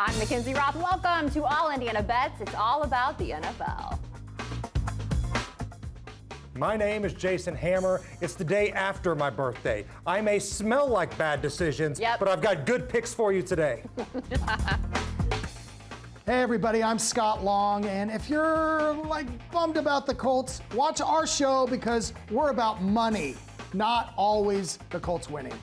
I'm Mackenzie Roth. Welcome to All Indiana Bets. It's all about the NFL. My name is Jason Hammer. It's the day after my birthday. I may smell like bad decisions, but I've got good picks for you today. Hey everybody, I'm Scott Long, and if you're bummed about the Colts, watch our show because we're about money, not always the Colts winning.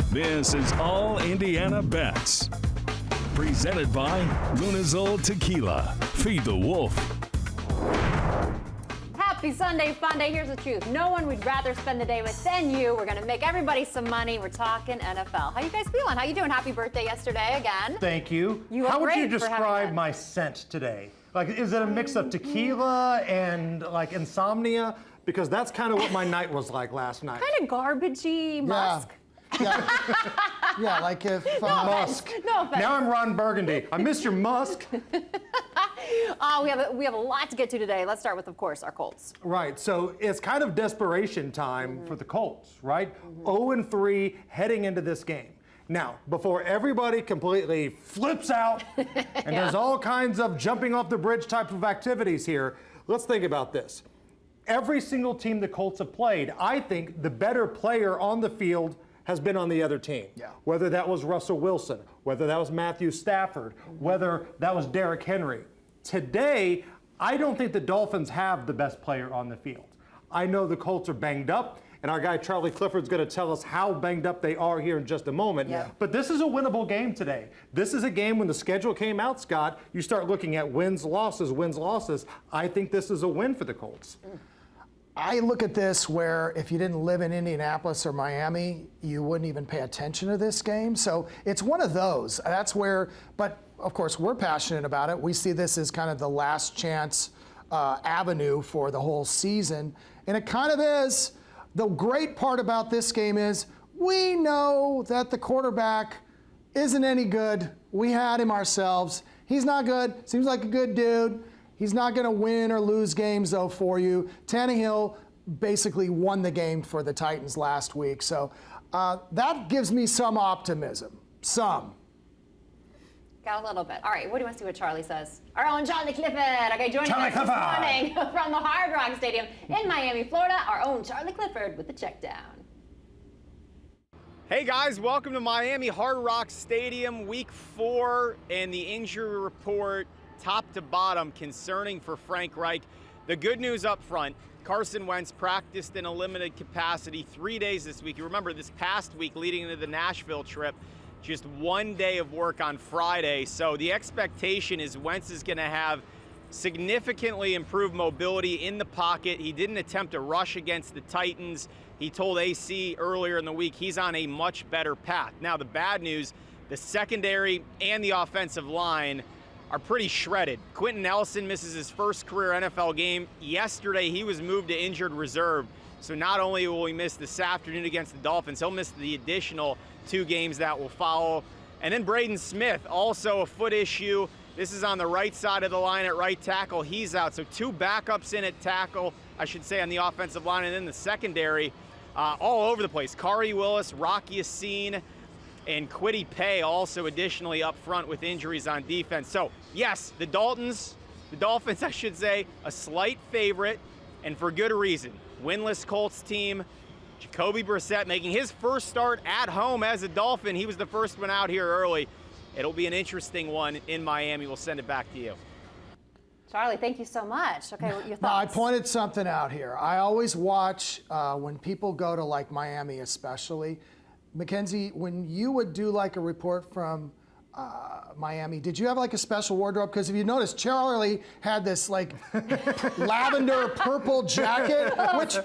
This is All Indiana Bets. Presented by Lunazol Tequila. Feed the wolf. Happy Sunday fun day. Here's the truth. No one we'd rather spend the day with than you. We're going to make everybody some money. We're talking NFL. How you guys feeling? How you doing? Happy birthday yesterday again. Thank you. How would you describe my scent today? Is it a mix of tequila and insomnia? Because that's kind of what my night was like last night. Kind of garbagey musk. Yeah, like if Musk. No offense. Now I'm Ron Burgundy. I miss your musk. We have a lot to get to today. Let's start with, of course, our Colts. Right. So it's kind of desperation time for the Colts, right? 0-3 heading into this game. Now, before everybody completely flips out and there's all kinds of jumping off the bridge type of activities here, let's think about this. Every single team the Colts have played, I think the better player on the field has been on the other team. Yeah. Whether that was Russell Wilson, whether that was Matthew Stafford, whether that was Derrick Henry. Today, I don't think the Dolphins have the best player on the field. I know the Colts are banged up, and our guy Charlie Clifford's going to tell us how banged up they are here in just a moment. Yeah. But this is a winnable game today. This is a game when the schedule came out, Scott, you start looking at wins, losses, wins, losses. I think this is a win for the Colts. I look at this where if you didn't live in Indianapolis or Miami, you wouldn't even pay attention to this game. So it's one of those. That's where, but of course, we're passionate about it. We see this as kind of the last chance avenue for the whole season. And it kind of is. The great part about this game is we know that the quarterback isn't any good. We had him ourselves. He's not good. Seems like a good dude. He's not going to win or lose games, though, for you. Tannehill basically won the game for the Titans last week. So that gives me some optimism. Some. Got a little bit. All right, what do you want to see what Charlie says? Our own Charlie Clifford. Okay, joining us this morning from the Hard Rock Stadium in Miami, Florida, our own Charlie Clifford with the check down. Hey guys, welcome to Miami Hard Rock Stadium, week 4, and the injury report top to bottom concerning for Frank Reich. The good news up front, Carson Wentz practiced in a limited capacity 3 days this week. You remember this past week leading into the Nashville trip, just 1 day of work on Friday. So the expectation is Wentz is going to have significantly improved mobility in the pocket. He didn't attempt a rush against the Titans. He told AC earlier in the week he's on a much better path. Now the bad news, the secondary and the offensive line are pretty shredded. Quentin Nelson misses his first career NFL game. Yesterday, he was moved to injured reserve. So not only will he miss this afternoon against the Dolphins, he'll miss the additional 2 games that will follow. And then Braden Smith, also a foot issue. This is on the right side of the line at right tackle. He's out. So 2 backups in at tackle, I should say, on the offensive line. And then the secondary, all over the place. Kari Willis, Rocky Yassin, and Kwity Paye also additionally up front with injuries on defense. So, yes, the Dolphins, I should say, a slight favorite, and for good reason. Winless Colts team, Jacoby Brissett making his first start at home as a Dolphin. He was the first one out here early. It'll be an interesting one in Miami. We'll send it back to you. Charlie, thank you so much. Okay, what your thoughts? Now, I pointed something out here. I always watch when people go to Miami especially. Mackenzie, when you would do a report from Miami, did you have a special wardrobe? Because if you notice, Charlie had this lavender purple jacket, which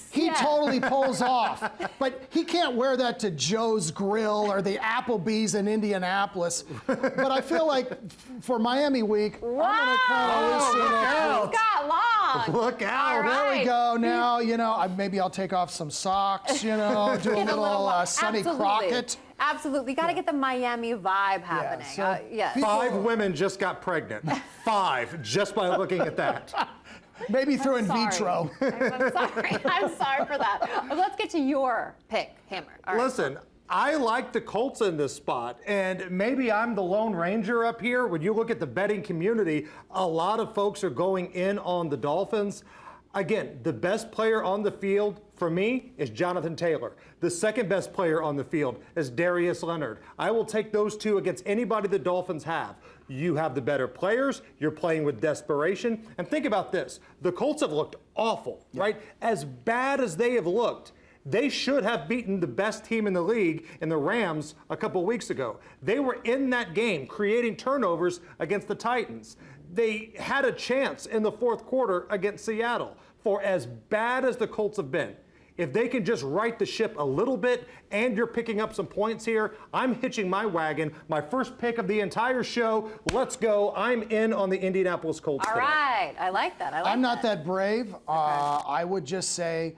he totally pulls off. But he can't wear that to Joe's Grill or the Applebee's in Indianapolis. But I feel like for Miami week, I'm going to kind of loosen up. Scott Long. Look out. There we go. Now, maybe I'll take off some socks, do a little Sonny Crockett. Absolutely. Got to get the Miami vibe happening. Yes. 5 women just got pregnant. 5, just by looking at that. Maybe through in vitro. I'm sorry. I'm sorry for that. Let's get to your pick, Hammer. All right. Listen, I like the Colts in this spot, and maybe I'm the Lone Ranger up here. When you look at the betting community, a lot of folks are going in on the Dolphins. Again, the best player on the field for me is Jonathan Taylor. The second best player on the field is Darius Leonard. I will take those two against anybody the Dolphins have. You have the better players, you're playing with desperation, and think about this. The Colts have looked awful, right? As bad as they have looked, they should have beaten the best team in the league in the Rams a couple weeks ago. They were in that game creating turnovers against the Titans. They had a chance in the fourth quarter against Seattle. For as bad as the Colts have been, if they can just right the ship a little bit and you're picking up some points here, I'm hitching my wagon. My first pick of the entire show. Let's go. I'm in on the Indianapolis Colts All today. right. I like that. I'm not that brave. I would just say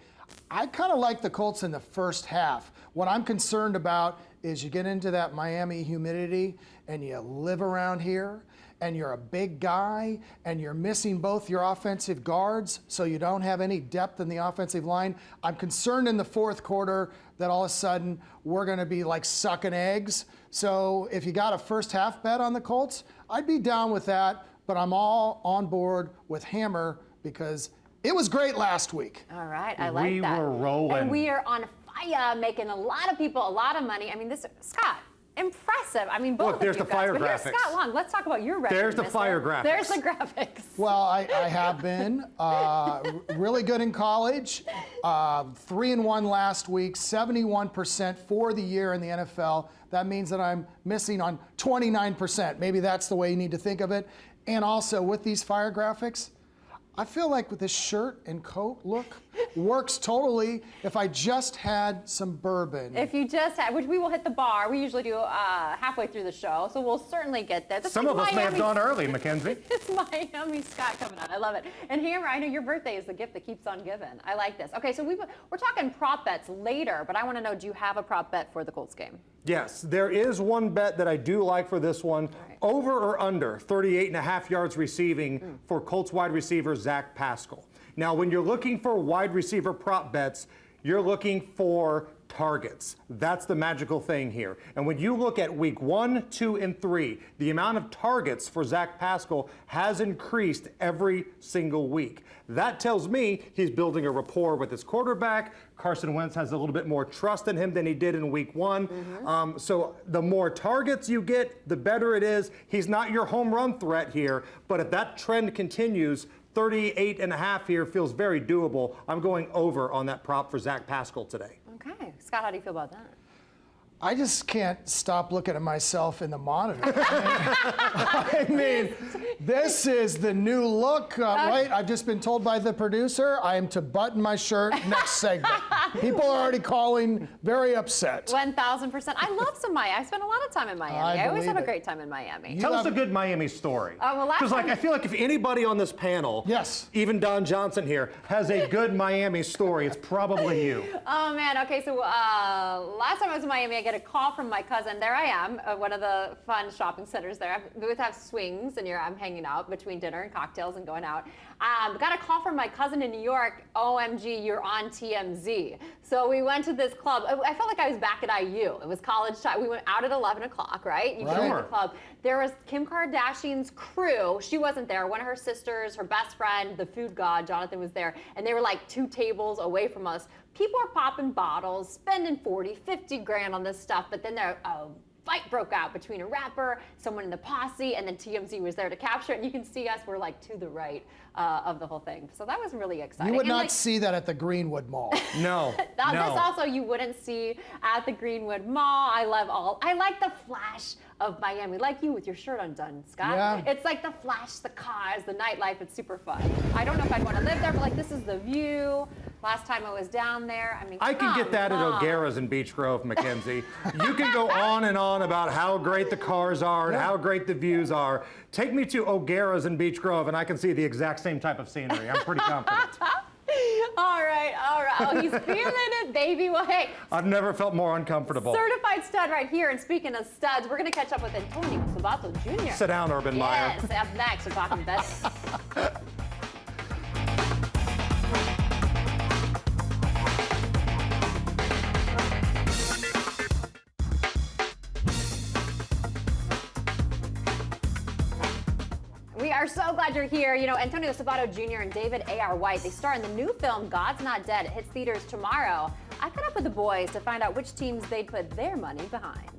I kind of like the Colts in the first half. What I'm concerned about is you get into that Miami humidity and you live around here and you're a big guy and you're missing both your offensive guards, so you don't have any depth in the offensive line. I'm concerned in the fourth quarter that all of a sudden we're going to be like sucking eggs. So if you got a first half bet on the Colts, I'd be down with that, but I'm all on board with Hammer because it was great last week. All right, I like that. We were rolling. And we are on fire, making a lot of people a lot of money. I mean, this, Scott, impressive. I mean, both Look, of there's you the guys. fire But here's graphics. Scott Long. Let's talk about your record. There's the mister. fire graphics. There's the graphics. Well, I have been really good in college. 3-1 last week, 71% for the year in the NFL. That means that I'm missing on 29%. Maybe that's the way you need to think of it. And also with these fire graphics, I feel like with this shirt and coat look works totally if I just had some bourbon. If you just had, which we will hit the bar. We usually do halfway through the show, so we'll certainly get there. Some of us may have gone early, Mackenzie. It's Miami Scott coming on. I love it. And Hammer, I know your birthday is the gift that keeps on giving. I like this. Okay, so we're talking prop bets later, but I want to know, do you have a prop bet for the Colts game? Yes, there is one bet that I do like for this one. Right. Over or under 38.5 yards receiving for Colts wide receiver Zach Pascal. Now, when you're looking for wide receiver prop bets, you're looking for targets. That's the magical thing here. And when you look at week 1, 2, and 3, the amount of targets for Zach Pascal has increased every single week. That tells me he's building a rapport with his quarterback. Carson Wentz has a little bit more trust in him than he did in week 1. So the more targets you get, the better it is. He's not your home run threat here, but if that trend continues, 38.5 here feels very doable. I'm going over on that prop for Zach Pascal today. Okay. Scott, how do you feel about that? I just can't stop looking at myself in the monitor. I mean, this is the new look, right? I've just been told by the producer I am to button my shirt next segment. People are already calling, very upset. 1,000%. I love some Miami. I spent a lot of time in Miami. I always have a believe it. great time in Miami. Tell us a good Miami story. well, last Because time- I feel like if anybody on this panel, Yes. even Don Johnson here, has a good Miami story, it's probably you. Oh man, okay, so last time I was in Miami, I get a call from my cousin. There I am, one of the fun shopping centers there. We would have swings, and I'm hanging out between dinner and cocktails and going out. Got a call from my cousin in New York. OMG, you're on TMZ. So we went to this club. I felt like I was back at IU. It was college time. We went out at 11 o'clock, right? You go to the Sure. club. There was Kim Kardashian's crew. She wasn't there. One of her sisters, her best friend, the food god, Jonathan, was there. And they were like 2 tables away from us. People are popping bottles, spending 40, 50 grand on this stuff, but then a fight broke out between a rapper, someone in the posse, and then TMZ was there to capture it. And you can see us, we're like to the right of the whole thing. So that was really exciting. You would And, not see that at the Greenwood Mall. No, This no. also you wouldn't see at the Greenwood Mall. I like the flash of Miami, like you with your shirt undone, Scott. Yeah. It's like the flash, the cars, the nightlife. It's super fun. I don't know if I'd want to live there, but like this is the view. Last time I was down there, I mean, I can get that at come on. O'Gara's in Beach Grove, Mackenzie. You can go on and on about how great the cars are and how great the views are. Take me to O'Gara's in Beach Grove and I can see the exact same type of scenery. I'm pretty confident. All right. Oh, he's feeling it, baby. Well, hey, I've never felt more uncomfortable. certified stud right here. And speaking of studs, we're going to catch up with Antonio Sabato Jr. Sit down, Urban Meyer. Yes, up next, we're talking bets. are so glad you're here. You know, Antonio Sabato Jr. and David A.R. White, they star in the new film God's Not Dead. It hits theaters tomorrow. I caught up with the boys to find out which teams they'd put their money behind.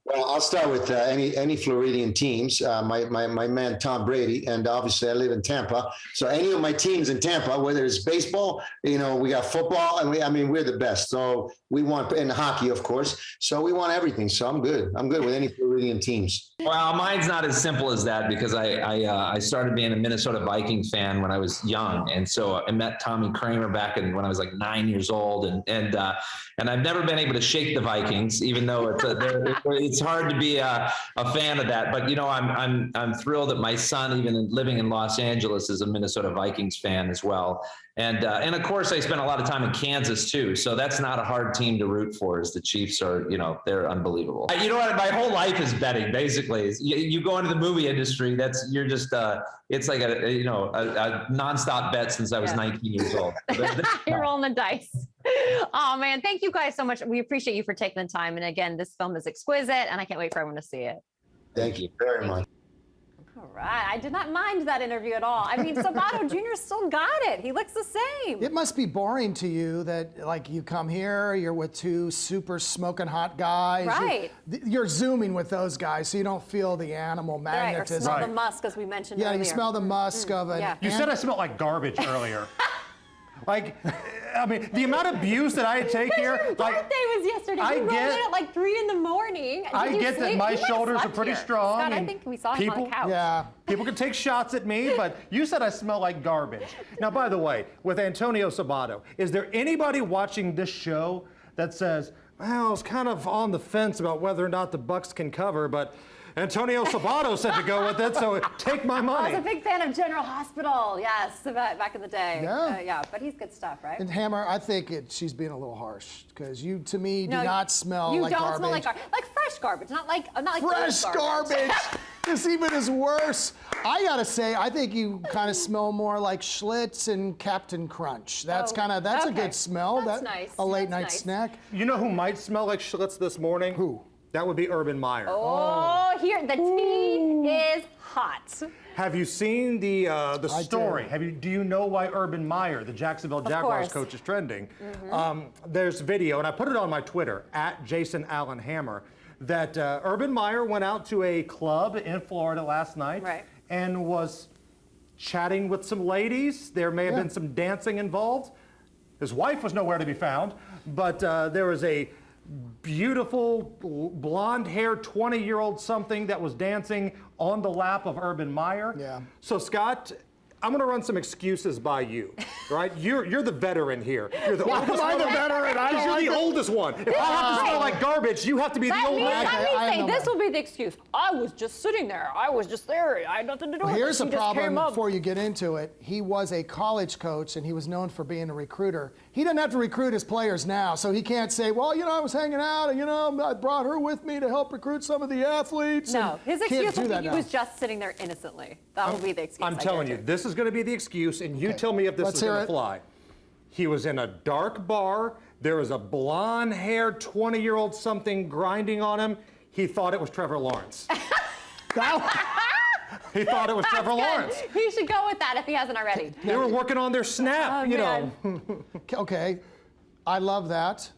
Well, I'll start with any Floridian teams. My man Tom Brady, and obviously I live in Tampa. So any of my teams in Tampa, whether it's baseball, we got football, and we're the best. So we want, and hockey, of course. So we want everything. So I'm good. I'm good with any Floridian teams. Well, mine's not as simple as that because I started being a Minnesota Vikings fan when I was young, and so I met Tommy Kramer back when I was like 9 years old, and I've never been able to shake the Vikings, even though it's hard to be a fan of that. But I'm thrilled that my son, even living in Los Angeles, is a Minnesota Vikings fan as well. And of course, I spent a lot of time in Kansas too, so that's not a hard team to root for. As the Chiefs are, they're unbelievable. You know what? My whole life is betting. Basically, you go into the movie industry. It's like a nonstop bet since I was 19 years old. You're rolling the dice. Oh man, thank you guys so much. We appreciate you for taking the time. And again, this film is exquisite, and I can't wait for everyone to see it. Thank you very much. All right, I did not mind that interview at all. I mean, Sabato Jr. still got it. He looks the same. It must be boring to you that, like, you come here, you're with two super smoking hot guys. Right. You're zooming with those guys, so you don't feel the animal magnetism. Right, or smell the musk, as we mentioned earlier. Yeah, you smell the musk of it. Yeah. You said I smelled like garbage earlier. The amount of abuse that I take here. Your birthday was yesterday. You rolled in at like 3 in the morning. I get that my shoulders are pretty strong. Scott, I think we saw him on the couch. Yeah. People can take shots at me, but you said I smell like garbage. Now, by the way, with Antonio Sabato, is there anybody watching this show that says, well, I was kind of on the fence about whether or not the Bucks can cover, but Antonio Sabato said to go with it, so take my money. I was a big fan of General Hospital, yes, back in the day. Yeah. But he's good stuff, right? And Hammer, I think she's being a little harsh because you, to me, do not smell like garbage. You don't smell like garbage. Like fresh garbage, not like fresh garbage. This even is worse. I gotta say, I think you kind of smell more like Schlitz and Captain Crunch. That's a good smell. That's nice. A late night snack. You know who might smell like Schlitz this morning? Who? That would be Urban Meyer. Oh, here, the tea is hot. Have you seen the story? Do you know why Urban Meyer, the Jacksonville Jaguars coach, is trending? Mm-hmm. There's video, and I put it on my Twitter, @JasonAllenHammer, that Urban Meyer went out to a club in Florida last night and was chatting with some ladies. There may have been some dancing involved. His wife was nowhere to be found, but there was a beautiful blonde-haired 20-year-old something that was dancing on the lap of Urban Meyer. Yeah. So Scott, I'm going to run some excuses by you, right? You're the veteran here. You're the oldest one. Am I the veteran? You're the oldest one. If I have to smell like garbage, you have to be the oldest. Let me say, this will be the excuse. I was just sitting there. I was just there. I had nothing to do with it. Here's the He just problem came up. before you get into it. He was a college coach, and he was known for being a recruiter. He doesn't have to recruit his players now, so he can't say, well, I was hanging out, and, I brought her with me to help recruit some of the athletes. No, his excuse will be he now. was just sitting there innocently. That will be the excuse. I'm telling you, this is going to be the excuse, and you tell me if this is going to fly. He was in a dark bar. There was a blonde-haired 20-year-old something grinding on him. He thought it was Trevor Lawrence. He thought it was Trevor Lawrence. He should go with that if he hasn't already. They were working on their snap, Okay, I love that.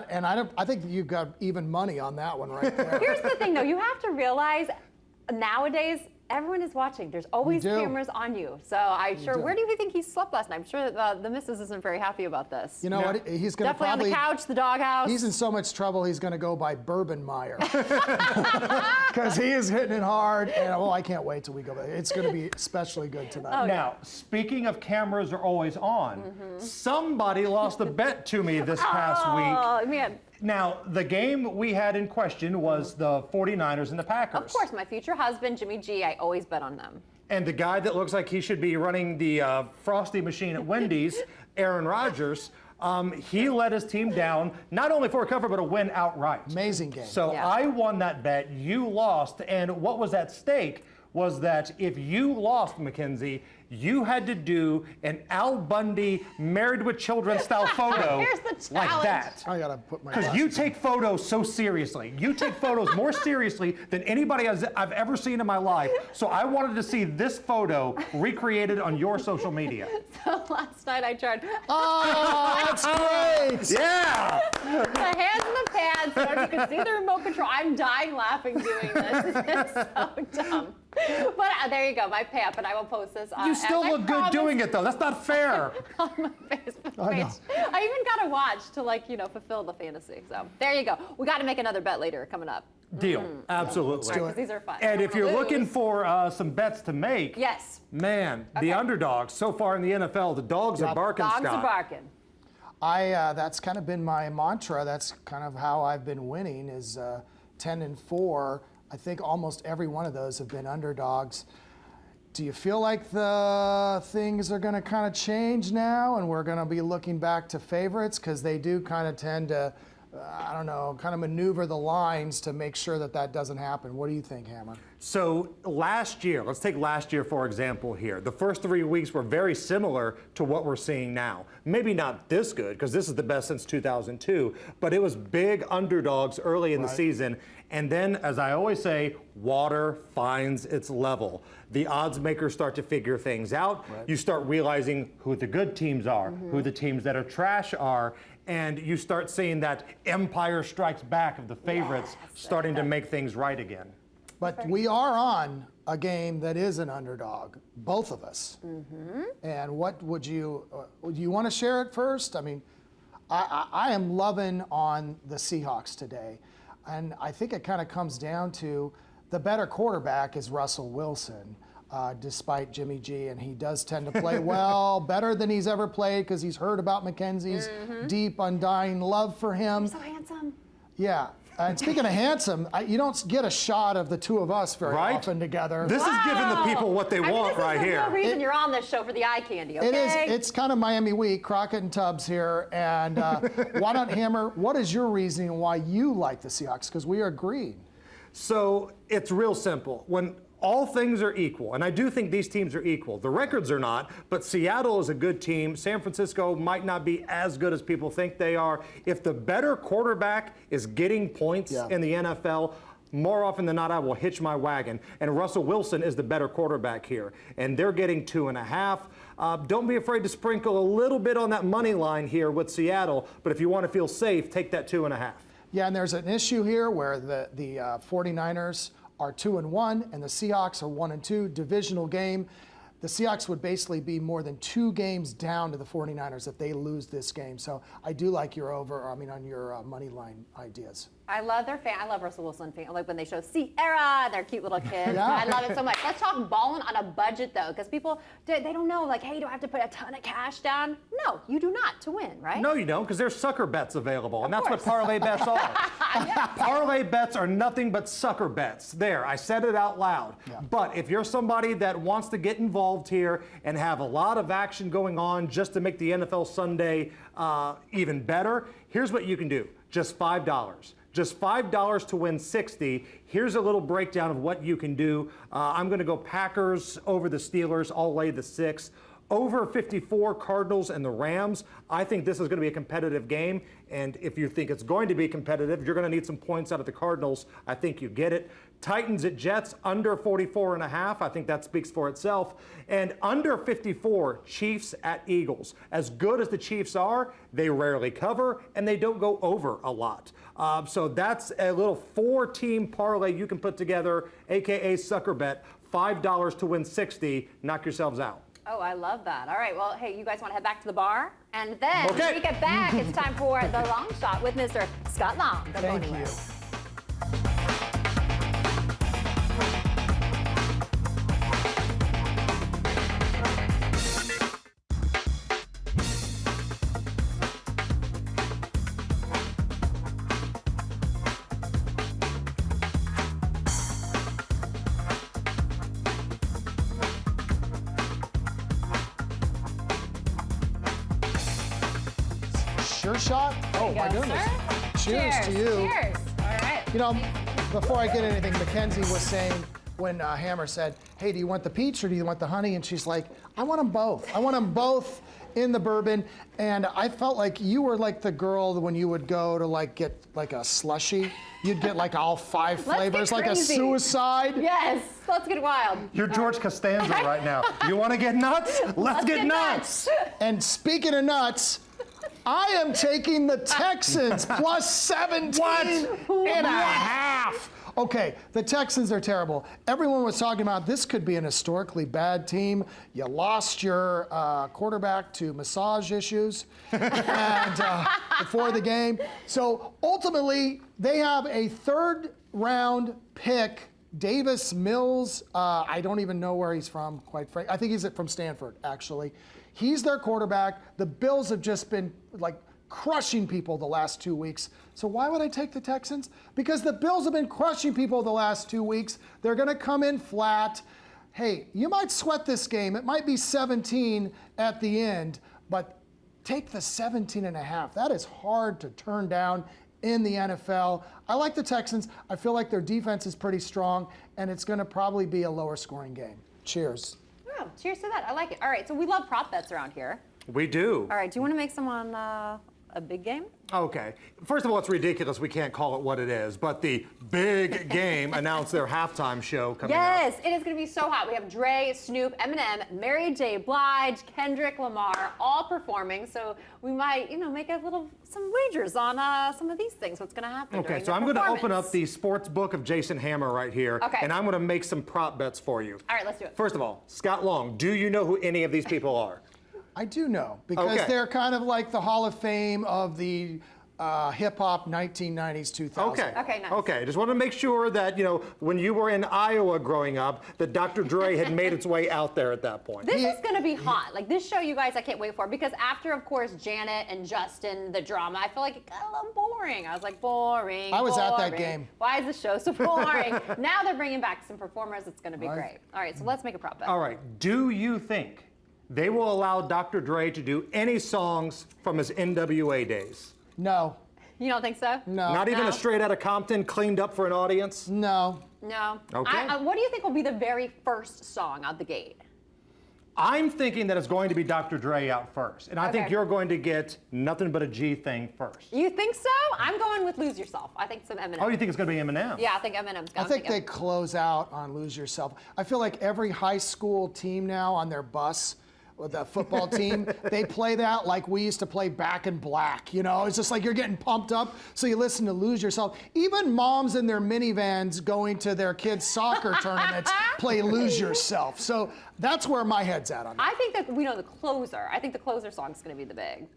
And I think you got even money on that one right there. Here's the thing, though. You have to realize nowadays, everyone is watching. There's always cameras on you. So where do you think he slept last night? I'm sure that the missus isn't very happy about this. You know what? He's going to definitely on the couch, the doghouse. He's in so much trouble, he's going to go by Bourbon Meyer. Because he is hitting it hard. And I can't wait till we go back. It's going to be especially good tonight. Now, speaking of cameras are always on, somebody lost a bet to me this past week. Oh, man. Now, the game we had in question was the 49ers and the Packers. Of course, my future husband, Jimmy G, I always bet on them. And the guy that looks like he should be running the Frosty machine at Wendy's, Aaron Rodgers, he let his team down, not only for a cover, but a win outright. Amazing game. So I won that bet, you lost, and what was at stake was that if you lost, Mackenzie, you had to do an Al Bundy Married with Children style photo Here's the like challenge. that. I gotta put my. Because you glasses on. take photos so seriously. You take photos more seriously than anybody I've ever seen in my life. So I wanted to see this photo recreated on your social media. So last night I tried Oh, that's great. Yeah! the hands in the pants so you can see the remote control. I'm dying laughing doing this. This is so dumb. But there you go, my PAYUP, and I will post this on. You still look good doing it though. That's not fair. On my Facebook I know. page. I even got to watch to, like, fulfill the fantasy. So there you go. We got to make another bet later coming up. Deal. Absolutely. do it. 'Cause these are fun. And I if don't you're wanna looking lose. for some bets to make, Yes. man, Okay. the underdogs so far in the NFL, the dogs are barking, Dogs Scott. are barking. That's kind of been my mantra. That's kind of how I've been winning is 10-4. I think almost every one of those have been underdogs. Do you feel like the things are going to kind of change now and we're going to be looking back to favorites? Because they do kind of tend to, I don't know, kind of maneuver the lines to make sure that that doesn't happen. What do you think, Hammer? So last year, let's take last year for example here. The first 3 weeks were very similar to what we're seeing now. Maybe not this good, because this is the best since 2002, but it was big underdogs early in the season. And then, as I always say, water finds its level. The odds makers start to figure things out. You start realizing who the good teams are, who the teams that are trash are, and you start seeing that empire strikes back of the favorites starting to make things right again. But we are on a game that is an underdog, both of us. And what would you want to share it first? I mean, I am loving on the Seahawks today. And I think it kind of comes down to the better quarterback is Russell Wilson, despite Jimmy G. And he does tend to play well, better than he's ever played because he's heard about Mackenzie's deep, undying love for him. So handsome. Yeah. And speaking of handsome, you don't get a shot of the two of us very Right? often together. This is giving the people what they want this right is the here. real reason you're on this show, for the eye candy, okay? It is. It's kind of Miami week. Crockett and Tubbs here, and why not, Hammer? What is your reasoning why you like the Seahawks? Because we are agreed. So it's real simple. When all things are equal, and I do think these teams are equal. The records are not, but Seattle is a good team. San Francisco might not be as good as people think they are. If the better quarterback is getting points in the NFL, more often than not, I will hitch my wagon. And Russell Wilson is the better quarterback here. And they're getting 2.5. Don't be afraid to sprinkle a little bit on that money line here with Seattle. But if you want to feel safe, take that 2.5. Yeah, and there's an issue here where the 49ers are 2-1 and the Seahawks are 1-2. Divisional game. The Seahawks would basically be more than 2 games down to the 49ers if they lose this game. So I do like your on your money line ideas. I love their fan. I love Russell Wilson fan. Like when they show Sierra and their cute little kids. Yeah. I love it so much. Let's talk balling on a budget though, because people they don't know. Like, hey, do I have to put a ton of cash down? No, you do not to win, right? No, you don't, because there's sucker bets available, and that's what parlay bets are. Parlay bets are nothing but sucker bets. There, I said it out loud. But if you're somebody that wants to get involved here and have a lot of action going on just to make the NFL Sunday even better, here's what you can do. Just $5. Just $5 to win 60. Here's a little breakdown of what you can do. I'm going to go Packers over the Steelers. I'll lay the 6. Over 54, Cardinals and the Rams. I think this is going to be a competitive game. And if you think it's going to be competitive, you're going to need some points out of the Cardinals. I think you get it. Titans at Jets, under 44.5. I think that speaks for itself. And under 54, Chiefs at Eagles. As good as the Chiefs are, they rarely cover, and they don't go over a lot. So that's a little 4-team parlay you can put together, AKA sucker bet. $5 to win 60. Knock yourselves out. Oh, I love that. All right, well, hey, you guys want to head back to the bar? And then when we get back, it's time for the long shot with Mr. Scott Long. Don't go Thank anywhere. you. Sure shot? Oh my Go, goodness. sir. Cheers to you. Cheers. All right. You know, before I get anything, Mackenzie was saying when Hammer said, hey, do you want the peach or do you want the honey? And she's like, I want them both. I want them both in the bourbon. And I felt like you were like the girl when you would go to like get like a slushie. You'd get like all 5 flavors, like a suicide. Yes, let's get wild. You're George Costanza right now. You want to get nuts? Let's get nuts. And speaking of nuts, I am taking the Texans plus 17 and a half. Okay, the Texans are terrible. Everyone was talking about this could be an historically bad team. You lost your quarterback to massage issues and before the game. So ultimately, they have a 3rd round pick, Davis Mills. I don't even know where he's from, quite frankly. I think he's from Stanford, actually. He's their quarterback. The Bills have just been like crushing people the last 2 weeks. So why would I take the Texans? Because the Bills have been crushing people the last 2 weeks. They're going to come in flat. Hey, you might sweat this game. It might be 17 at the end, but take the 17 and a half. That is hard to turn down in the NFL. I like the Texans. I feel like their defense is pretty strong, and it's going to probably be a lower scoring game. Cheers. Oh, cheers to that. I like it. All right, so we love prop bets around here. We do. All right, do you want to make some on a big game? Okay. First of all, it's ridiculous we can't call it what it is, but the big game announced their halftime show coming up. Yes, it is going to be so hot. We have Dre, Snoop, Eminem, Mary J. Blige, Kendrick Lamar, all performing. So we might, make some wagers on some of these things. What's going to happen? Okay, so I'm going to open up the sports book of Jason Hammer right here, okay, and I'm going to make some prop bets for you. All right, let's do it. First of all, Scott Long, do you know who any of these people are? I do know, because they're kind of like the Hall of Fame of the hip-hop 1990s, 2000s. Okay, nice. Okay, just want to make sure that, when you were in Iowa growing up, that Dr. Dre had made its way out there at that point. This is going to be hot. Like, this show, you guys, I can't wait for. Because after, of course, Janet and Justin, the drama, I feel like it got a little boring. I was like, boring. I was at that game. Why is this show so boring? Now they're bringing back some performers. It's going to be great. All right, so let's make a prop bet. All right, do you think they will allow Dr. Dre to do any songs from his NWA days? No. You don't think so? No. Not even a Straight Outta Compton cleaned up for an audience? No. No. Okay. What do you think will be the very first song out the gate? I'm thinking that it's going to be Dr. Dre out first. And I think Okay. you're going to get Nothing But a G Thing first. You think so? I'm going with Lose Yourself. I think some Eminem. Oh, you think it's going to be Eminem? Yeah, I think Eminem's I going think they close out on Lose Yourself. I feel like every high school team now on their bus, with the football team, they play that like we used to play Back in Black. It's just like you're getting pumped up, so you listen to Lose Yourself. Even moms in their minivans going to their kids' soccer tournaments play Lose Yourself. So that's where my head's at on that. I think that we know the closer. I think the closer song's going to be the big.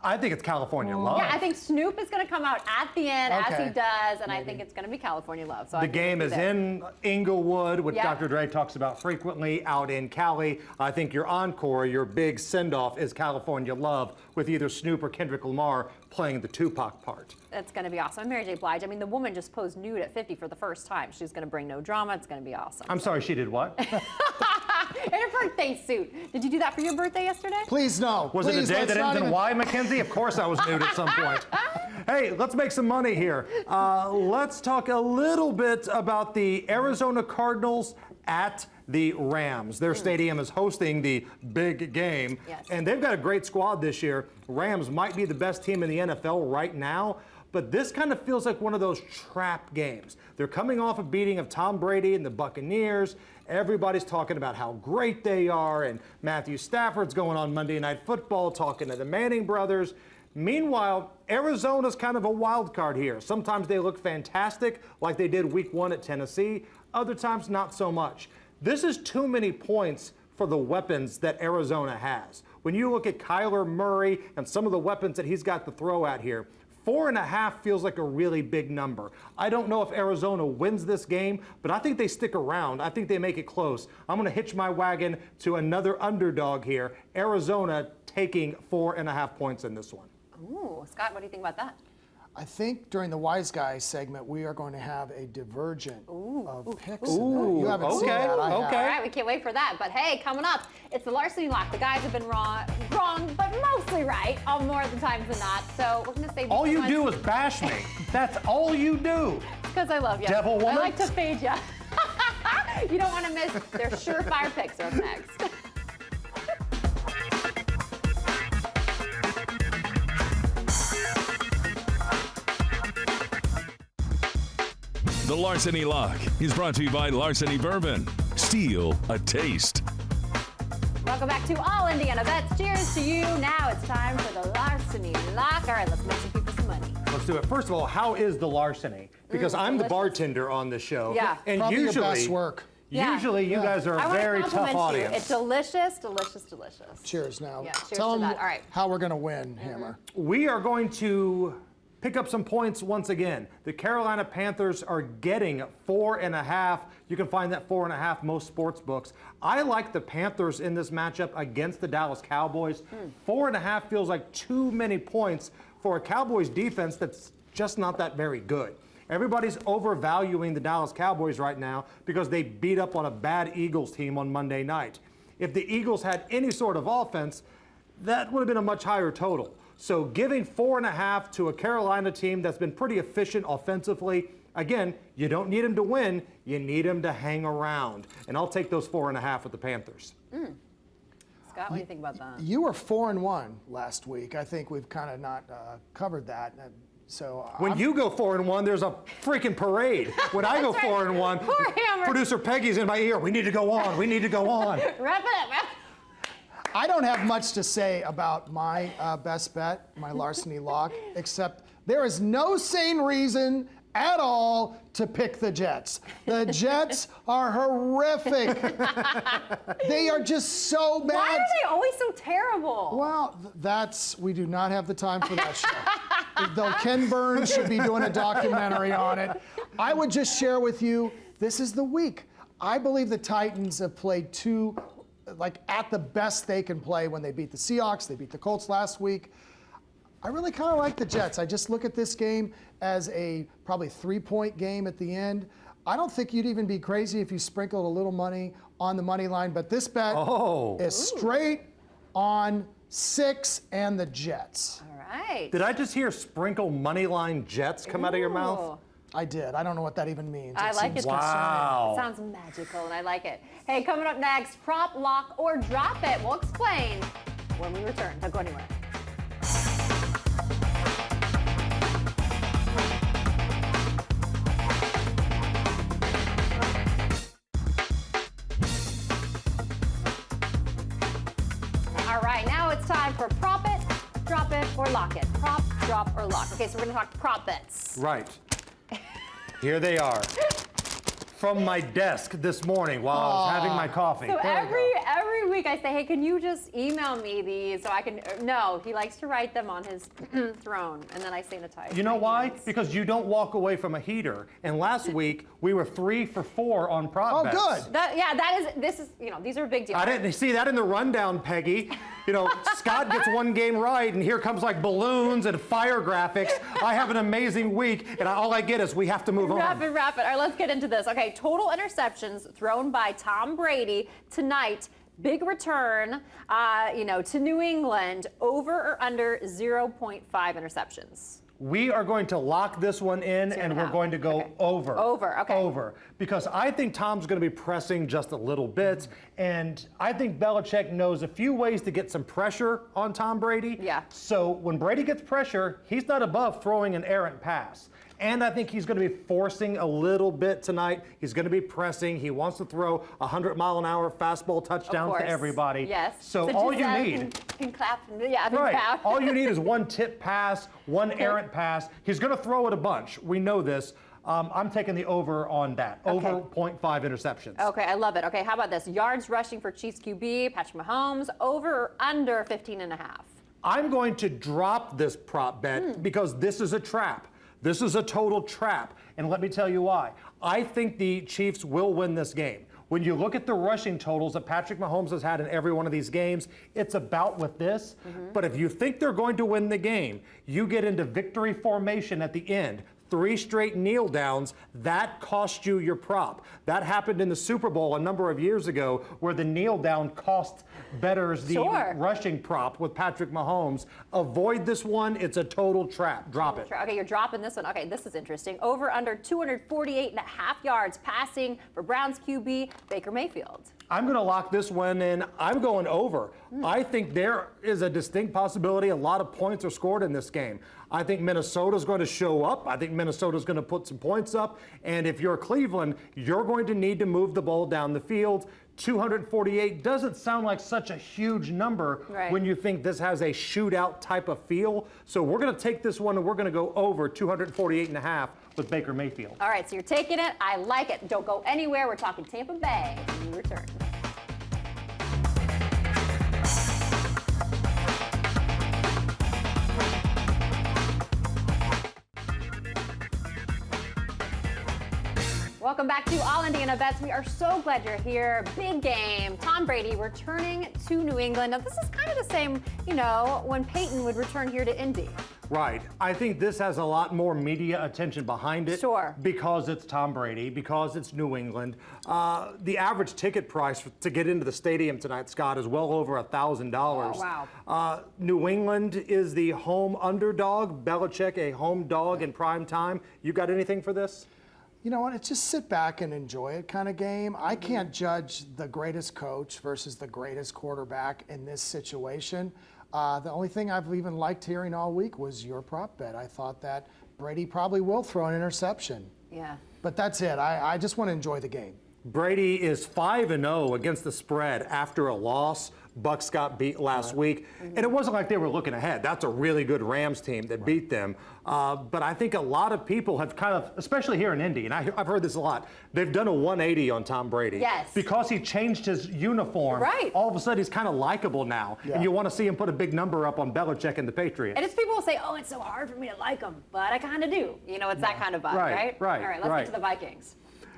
I think it's California Love. Yeah, I think Snoop is going to come out at the end, as Okay. he does, and I think it's going to be California Love. So The game is in Inglewood, which Yeah. Dr. Dre talks about frequently, out in Cali. I think your encore, your big send-off is California Love, with either Snoop or Kendrick Lamar playing the Tupac part. It's going to be awesome. And Mary J. Blige, I mean, the woman just posed nude at 50 for the first time. She's going to bring no drama. It's going to be awesome. I'm sorry, she did what? In her birthday suit. Did you do that for your birthday yesterday? Please, no. Was Please, it a day let's that not ends in even- Y, Mackenzie? Of course I was nude at some point. Hey, let's make some money here. Let's talk a little bit about the Arizona Cardinals at the Rams. Their stadium is hosting the big game, Yes. and they've got a great squad this year. Rams might be the best team in the NFL right now, but this kind of feels like one of those trap games. They're coming off a beating of Tom Brady and the Buccaneers. Everybody's talking about how great they are, and Matthew Stafford's going on Monday Night Football talking to the Manning brothers. Meanwhile, Arizona's kind of a wild card here. Sometimes they look fantastic, like they did week 1 at Tennessee. Other times, not so much. This is too many points for the weapons that Arizona has. When you look at Kyler Murray and some of the weapons that he's got to throw at here, 4.5 feels like a really big number. I don't know if Arizona wins this game, but I think they stick around. I think they make it close. I'm going to hitch my wagon to another underdog here. Arizona taking 4.5 points in this one. Ooh, Scott, what do you think about that? I think during the Wise Guys segment, we are going to have a divergent of picks. Ooh, You haven't seen okay, that. I have. okay. All right, we can't wait for that. But hey, coming up, it's the Larceny Lock. The guys have been wrong, but mostly right, all more of the times than not. So we're going to save All you do is bash me. That's all you do. because I love you. Devil woman. I like to fade you. You don't want to miss their surefire picks are up next. The Larceny Lock is brought to you by Larceny Bourbon. Steal a taste. Welcome back to All Indiana Bets. Cheers to you. Now it's time for the Larceny Lock. All right, let's make some people some money. Let's do it. First of all, how is the larceny? Because I'm the delicious. bartender on the show. Yeah. And Probably usually, your best work. Yeah. Usually you guys are I a wanna very tough compliment you. audience. It's delicious, delicious, delicious. Cheers now. Yeah, cheers Tell to them that. All right. how we're going to win, Hammer. We are going to pick up some points once again. The Carolina Panthers are getting 4.5. You can find that 4.5 most sports books. I like the Panthers in this matchup against the Dallas Cowboys. 4.5 feels like too many points for a Cowboys defense that's just not that very good. Everybody's overvaluing the Dallas Cowboys right now because they beat up on a bad Eagles team on Monday night. If the Eagles had any sort of offense, that would have been a much higher total. So giving 4.5 to a Carolina team that's been pretty efficient offensively, again, you don't need them to win, you need them to hang around. And I'll take those 4.5 with the Panthers. Scott, what do you think about that? You were 4-1 last week. I think we've kind of not covered that. So When you go 4-1, there's a freaking parade. When I go 4-1, Poor Hammer. producer Peggy's in my ear. We need to go on. We need to go on. Wrap it up. I don't have much to say about my best bet, my larceny lock, except there is no sane reason at all to pick the Jets. The Jets are horrific. They are just so bad. Why are they always so terrible? Well, we do not have the time for that show. Though Ken Burns should be doing a documentary on it. I would just share with you, this is the week. I believe the Titans have played at the best they can play when they beat the Seahawks. They beat the Colts last week. I really kind of like the Jets. I just look at this game as a probably 3-point game at the end. I don't think you'd even be crazy if you sprinkled a little money on the money line, but this bet is straight on 6 and the Jets. All right. Did I just hear sprinkle money line Jets come out of your mouth? Ooh. I did. I don't know what that even means. I like seems it. Wow. It sounds magical, and I like it. Hey, coming up next, prop, lock, or drop it. We'll explain when we return. Don't go anywhere. All right, now it's time for prop it, drop it, or lock it. Prop, drop, or lock. Okay, so we're gonna talk prop bets. Right. Here they are. From my desk this morning while I was having my coffee. So There we go. every week I say, hey, can you just email me these so I can? No, he likes to write them on his throne, and then I sanitize. You know my why? hands. Because you don't walk away from a heater. And last week we were 3 for 4 on prop bets. good. These are a big deal. I didn't see that in the rundown, Peggy. Scott gets one game right, and here comes like balloons and fire graphics. I have an amazing week, and all I get is we have to move on. Rapid. All right, let's get into this. Okay, total interceptions thrown by Tom Brady tonight. Big return, to New England. Over or under 0.5 interceptions. We are going to lock this one in, and we're going to go over. Over, okay. Over. Because I think Tom's going to be pressing just a little bit, and I think Belichick knows a few ways to get some pressure on Tom Brady. Yeah. So when Brady gets pressure, he's not above throwing an errant pass. And I think he's going to be forcing a little bit tonight. He's going to be pressing. He wants to throw a 100-mile-an-hour fastball touchdown to everybody. Yes. So all you need. Can clap. Yeah, Right. proud. All you need is one tip pass, one errant pass. He's going to throw it a bunch. We know this. I'm taking the over on that. Okay. Over 0.5 interceptions. Okay, I love it. Okay, how about this? Yards rushing for Chiefs QB, Patrick Mahomes, over or under 15.5? I'm going to drop this prop bet because this is a trap. This is a total trap. And let me tell you why. I think the Chiefs will win this game. When you look at the rushing totals that Patrick Mahomes has had in every one of these games, it's about with this. But if you think they're going to win the game, you get into victory formation at the end. 3 straight kneel downs, that cost you your prop. That happened in the Super Bowl a number of years ago where the kneel down cost bettors the rushing prop with Patrick Mahomes. Avoid this one. It's a total trap. Drop it. Okay, you're dropping this one. Okay, this is interesting. Over under 248.5 yards passing for Browns QB Baker Mayfield. I'm going to lock this one in. I'm going over. I think there is a distinct possibility a lot of points are scored in this game. I think Minnesota's going to show up. I think Minnesota's going to put some points up. And if you're Cleveland, you're going to need to move the ball down the field. 248 doesn't sound like such a huge number when you think this has a shootout type of feel. So we're going to take this one and we're going to go over 248.5 with Baker Mayfield. All right, so you're taking it. I like it. Don't go anywhere. We're talking Tampa Bay when we return. Welcome back to All Indiana Bets. We are so glad you're here. Big game. Tom Brady returning to New England. Now, this is kind of the same, when Peyton would return here to Indy. Right. I think this has a lot more media attention behind it. Sure. Because it's Tom Brady, because it's New England. The average ticket price to get into the stadium tonight, Scott, is well over $1,000. Oh, wow. New England is the home underdog. Belichick, a home dog in prime time. You got anything for this? You know what? It's just sit back and enjoy it kind of game. I can't judge the greatest coach versus the greatest quarterback in this situation. The only thing I've even liked hearing all week was your prop bet. I thought that Brady probably will throw an interception. Yeah. But that's it. I just want to enjoy the game. Brady is 5-0 against the spread after a loss. Bucks got beat last week. And it wasn't like they were looking ahead. That's a really good Rams team that beat them. But I think a lot of people have kind of, especially here in Indy, and I've heard this a lot, they've done a 180 on Tom Brady. Yes. Because he changed his uniform. Right. All of a sudden, he's kind of likable now. Yeah. And you want to see him put a big number up on Belichick and the Patriots. And it's people will say, oh, it's so hard for me to like him, but I kind of do. It's that kind of vibe, right? Right. All right, let's get to the Vikings.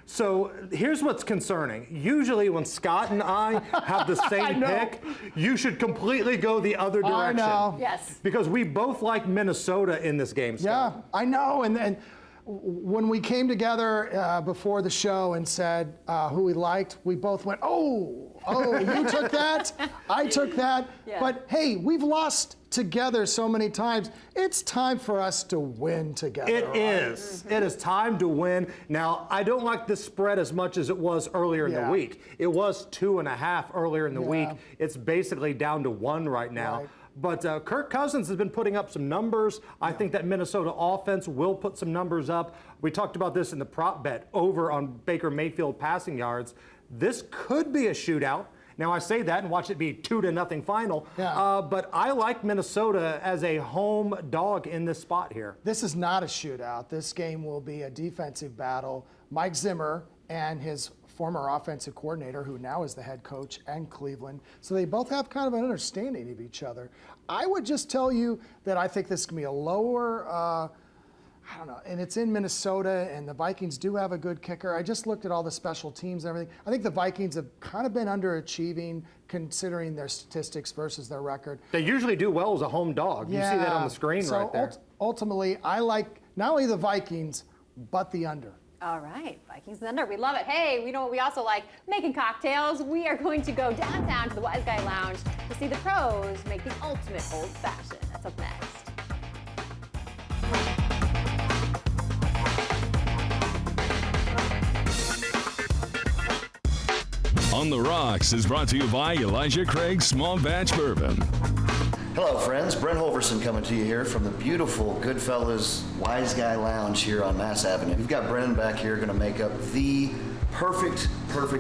So here's what's concerning. Usually when Scott and I have the same pick, you should completely go the other direction. I know. Yes. Because we both like Minnesota in this game, Scott. Yeah, I know. And then when we came together before the show and said who we liked, we both went, oh, you took that, I took that. Yeah. But hey, we've lost together so many times. It's time for us to win together. It is. It is time to win. Now, I don't like this spread as much as it was earlier in the week. It was 2.5 earlier in the week. It's basically down to 1 right now. Right. But Kirk Cousins has been putting up some numbers. I think that Minnesota offense will put some numbers up. We talked about this in the prop bet over on Baker Mayfield passing yards. This could be a shootout. Now, I say that and watch it be 2-0 final. Yeah. But I like Minnesota as a home dog in this spot here. This is not a shootout. This game will be a defensive battle. Mike Zimmer and his former offensive coordinator, who now is the head coach in Cleveland. So they both have kind of an understanding of each other. I would just tell you that I think this can be a lower, I don't know, and it's in Minnesota, and the Vikings do have a good kicker. I just looked at all the special teams and everything. I think the Vikings have kind of been underachieving considering their statistics versus their record. They usually do well as a home dog. You see that on the screen right there. Ultimately, I like not only the Vikings, but the under. All right, Vikings and under. We love it. Hey, we know what we also like? Making cocktails. We are going to go downtown to the Wise Guy Lounge to see the pros make the ultimate old fashioned. That's up next. On the Rocks is brought to you by Elijah Craig Small Batch Bourbon. Hello, friends. Brent Holverson coming to you here from the beautiful Goodfellas Wise Guy Lounge here on Mass Avenue. We've got Brennan back here going to make up the perfect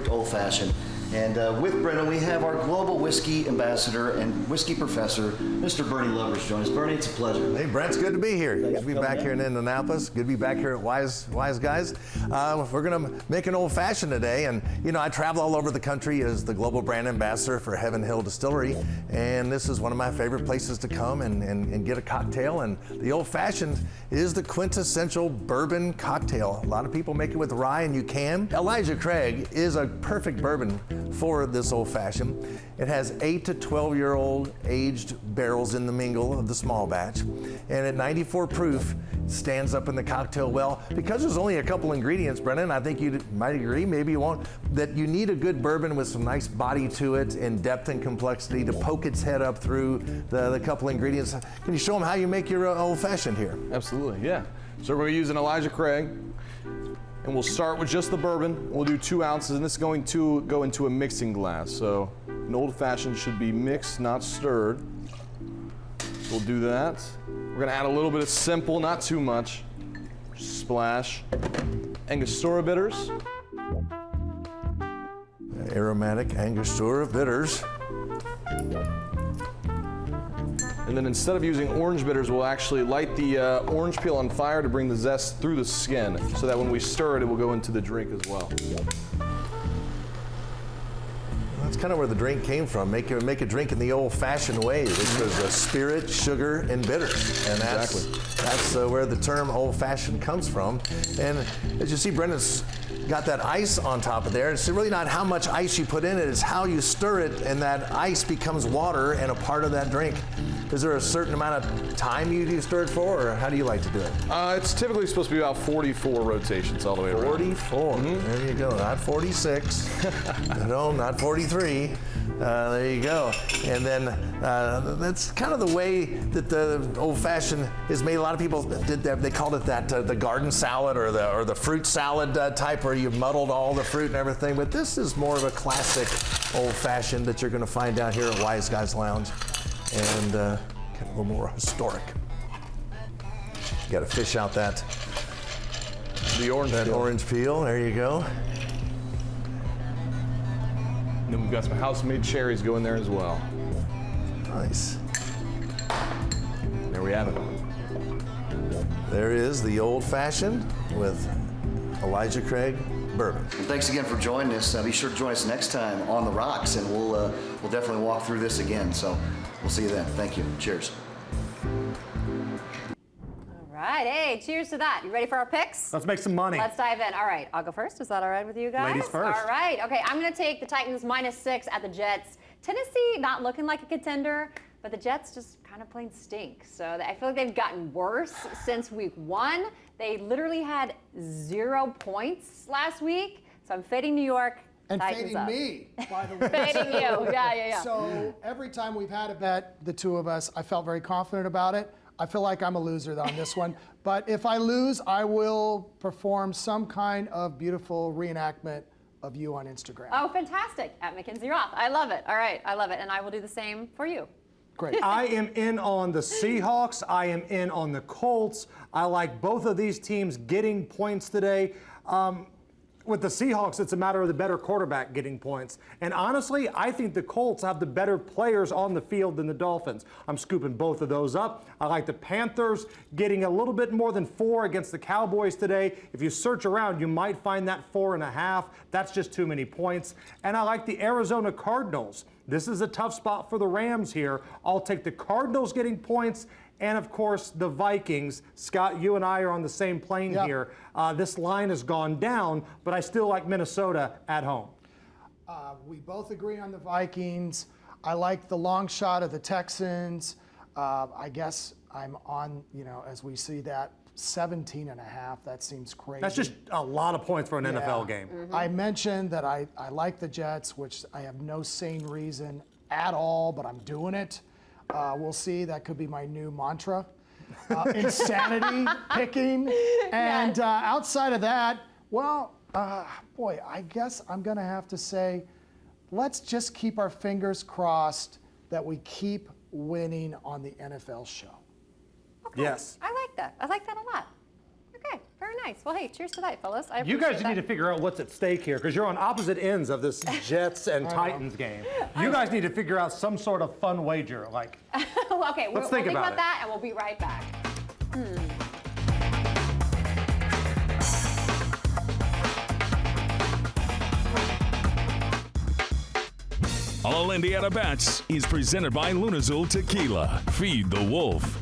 old-fashioned. And with Brennan, we have our global whiskey ambassador and whiskey professor, Mr. Bernie Lovers, join us. Bernie, it's a pleasure. Hey, Brent, it's good to be here. Good to be back here in Indianapolis. Good to be back here at Wise Guys. We're going to make an old-fashioned today. And, I travel all over the country as the global brand ambassador for Heaven Hill Distillery. And this is one of my favorite places to come and get a cocktail. And the old-fashioned is the quintessential bourbon cocktail. A lot of people make it with rye, and you can. Elijah Craig is a perfect bourbon for this old fashioned. It has 8 to 12-year-old aged barrels in the mingle of the small batch. And at 94 proof, it stands up in the cocktail well. Because there's only a couple ingredients, Brennan, I think you might agree, maybe you won't, that you need a good bourbon with some nice body to it and depth and complexity to poke its head up through the couple ingredients. Can you show them how you make your old fashioned here? Absolutely, yeah. So we're using Elijah Craig, and we'll start with just the bourbon. We'll do 2 ounces, and this is going to go into a mixing glass. So an old fashioned should be mixed, not stirred. So we'll do that. We're gonna add a little bit of simple, not too much. Splash. Angostura bitters. Aromatic Angostura bitters. And then instead of using orange bitters, we'll actually light the orange peel on fire to bring the zest through the skin, so that when we stir it, it will go into the drink as well. That's kind of where the drink came from. Make a drink in the old-fashioned way, which was spirit, sugar, and bitters. And that's where the term old-fashioned comes from. And as you see, Brendan's got that ice on top of there. It's really not how much ice you put in it, it's how you stir it, and that ice becomes water and a part of that drink. Is there a certain amount of time you stir it for, or how do you like to do it? It's typically supposed to be about 44 rotations all the way around. 44, There you go, not 46. No, not 43. There you go. And then that's kind of the way that the old-fashioned is made. A lot of people they called it that the garden salad or the fruit salad type, where you muddled all the fruit and everything. But this is more of a classic old-fashioned that you're going to find down here at Wise Guys Lounge, and kind of a little more historic. You got to fish out that orange peel. There you go. And then we've got some house-made cherries going there as well. Nice. There we have it. There is the old-fashioned with Elijah Craig bourbon. And thanks again for joining us. Be sure to join us next time on the rocks, and we'll definitely walk through this again. So we'll see you then. Thank you. Cheers. All right, hey, cheers to that. You ready for our picks? Let's make some money. Let's dive in. All right, I'll go first. Is that all right with you guys? Ladies first. All right, okay, I'm going to take the Titans -6 at the Jets. Tennessee not looking like a contender, but the Jets just kind of plain stink. So I feel like they've gotten worse since week 1. They literally had 0 points last week. So I'm fading New York. And Titans fading up. me, by the way. Fading you, yeah. So every time we've had a bet, the two of us, I felt very confident about it. I feel like I'm a loser on this one. But if I lose, I will perform some kind of beautiful reenactment of you on Instagram. Oh, fantastic. At Mackenzie Roth. I love it. All right, I love it. And I will do the same for you. Great. I am in on the Seahawks. I am in on the Colts. I like both of these teams getting points today. With the Seahawks, it's a matter of the better quarterback getting points. And honestly, I think the Colts have the better players on the field than the Dolphins. I'm scooping both of those up. I like the Panthers getting a little bit more than 4 against the Cowboys today. If you search around, you might find that 4.5. That's just too many points. And I like the Arizona Cardinals. This is a tough spot for the Rams here. I'll take the Cardinals getting points. And of course, the Vikings. Scott, you and I are on the same plane here. This line has gone down, but I still like Minnesota at home. We both agree on the Vikings. I like the long shot of the Texans. I guess I'm on, as we see that, 17.5. That seems crazy. That's just a lot of points for an NFL game. I mentioned that I like the Jets, which I have no sane reason at all, but I'm doing it. We'll see. That could be my new mantra. Insanity picking. And outside of that, boy, I guess I'm going to have to say, let's just keep our fingers crossed that we keep winning on the NFL show. Okay. Yes. I like that. I like that a lot. Okay, very nice. Well, hey, cheers to that, fellas. I You guys appreciate need to figure out what's at stake here, because you're on opposite ends of this Jets and Titans game. You guys need to figure out some sort of fun wager. Like, okay, we'll think about that, and we'll be right back. All Indiana Bets is presented by Lunazul Tequila. Feed the wolf.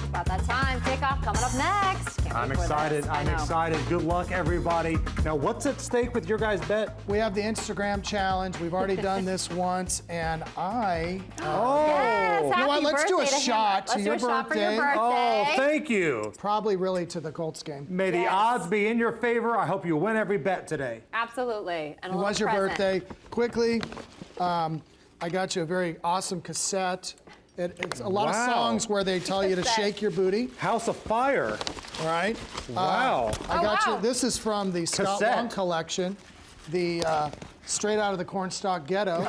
About that time. Kickoff coming up next. Can't I'm wait for excited. this. I I'm know. excited. Good luck, everybody. Now, what's at stake with your guys' bet? We have the Instagram challenge. We've already done this once, and I. Yes, You know happy what? Let's do a birthday to him. shot to Let's do your a shot for your birthday. birthday. Oh, thank you. Probably really to the Colts game. May the Yes. odds be in your favor. I hope you win every bet today. Absolutely. And a It little was your present. birthday. Quickly, I got you a very awesome cassette. It's a lot of Wow. songs where they tell you to Cassette. shake your booty. House of Fire. All right. Wow. I got wow. you. This is from the Scott Cassette. Long collection, the straight out of the Cornstalk Ghetto.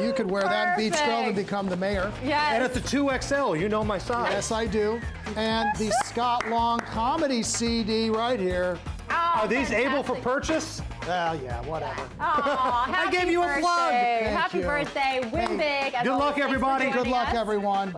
You could wear that in Beach Grove and Perfect. become the mayor. Yes. And it's a 2XL. You know my size. Yes, I do. And the Scott Long comedy CD right here. Oh, Are these able for fantastic. purchase? Well, yeah, whatever. Aw, happy gave you a plug. birthday. Thank Happy you. birthday. Win Hey, big. As good always, luck, thanks for everybody. Good joining luck, us. everyone.